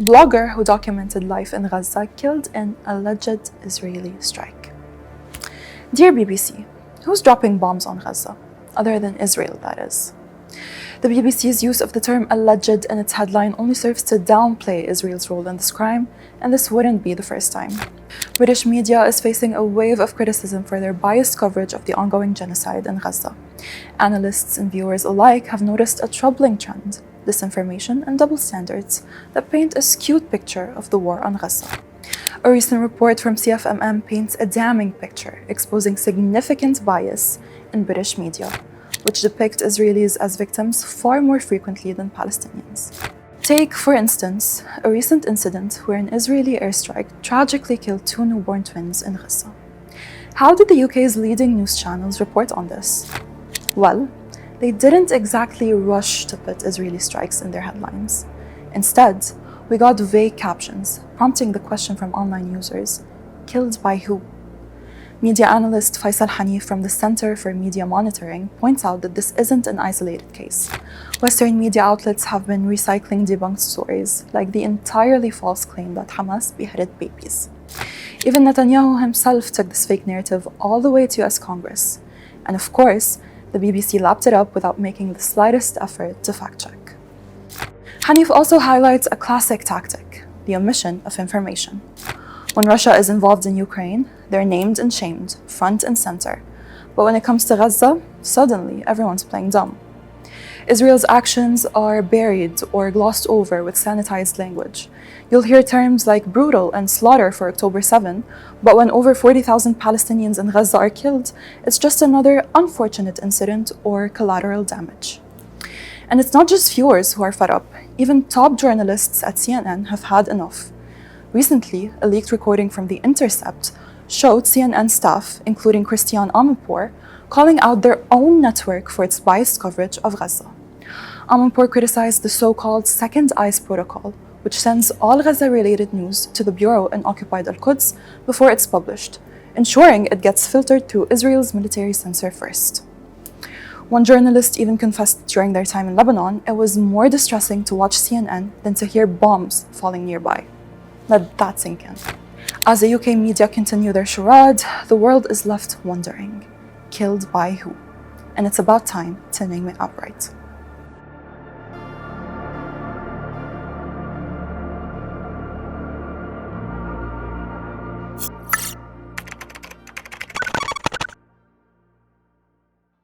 blogger who documented life in Gaza killed in alleged Israeli strike. Dear BBC, who's dropping bombs on Gaza? Other than Israel, that is. The BBC's use of the term alleged in its headline only serves to downplay Israel's role in this crime, and this wouldn't be the first time. British media is facing a wave of criticism for their biased coverage of the ongoing genocide in Gaza. Analysts and viewers alike have noticed a troubling trend: disinformation and double standards that paint a skewed picture of the war on Gaza. A recent report from CFMM paints a damning picture, exposing significant bias in British media, which depict Israelis as victims far more frequently than Palestinians. Take, for instance, a recent incident where an Israeli airstrike tragically killed 2 newborn twins in Gaza. How did the UK's leading news channels report on this? Well, they didn't exactly rush to put Israeli strikes in their headlines. Instead, we got vague captions, prompting the question from online users: killed by who? Media analyst Faisal Hanif from the Center for Media Monitoring points out that this isn't an isolated case. Western media outlets have been recycling debunked stories, like the entirely false claim that Hamas beheaded babies. Even Netanyahu himself took this fake narrative all the way to US Congress. And of course, the BBC lapped it up without making the slightest effort to fact-check. Hanif also highlights a classic tactic: the omission of information. When Russia is involved in Ukraine, they're named and shamed, front and center. But when it comes to Gaza, suddenly everyone's playing dumb. Israel's actions are buried or glossed over with sanitized language. You'll hear terms like brutal and slaughter for October 7, but when over 40,000 Palestinians in Gaza are killed, it's just another unfortunate incident or collateral damage. And it's not just viewers who are fed up. Even top journalists at CNN have had enough. Recently, a leaked recording from The Intercept showed CNN staff, including Christiane Amanpour, calling out their own network for its biased coverage of Gaza. Amanpour criticized the so-called Second Eyes Protocol, which sends all Gaza-related news to the bureau in occupied Al-Quds before it's published, ensuring it gets filtered through Israel's military censor first. One journalist even confessed during their time in Lebanon it was more distressing to watch CNN than to hear bombs falling nearby. Let that sink in. As the UK media continue their charade, the world is left wondering, killed by who? And it's about time to name it outright.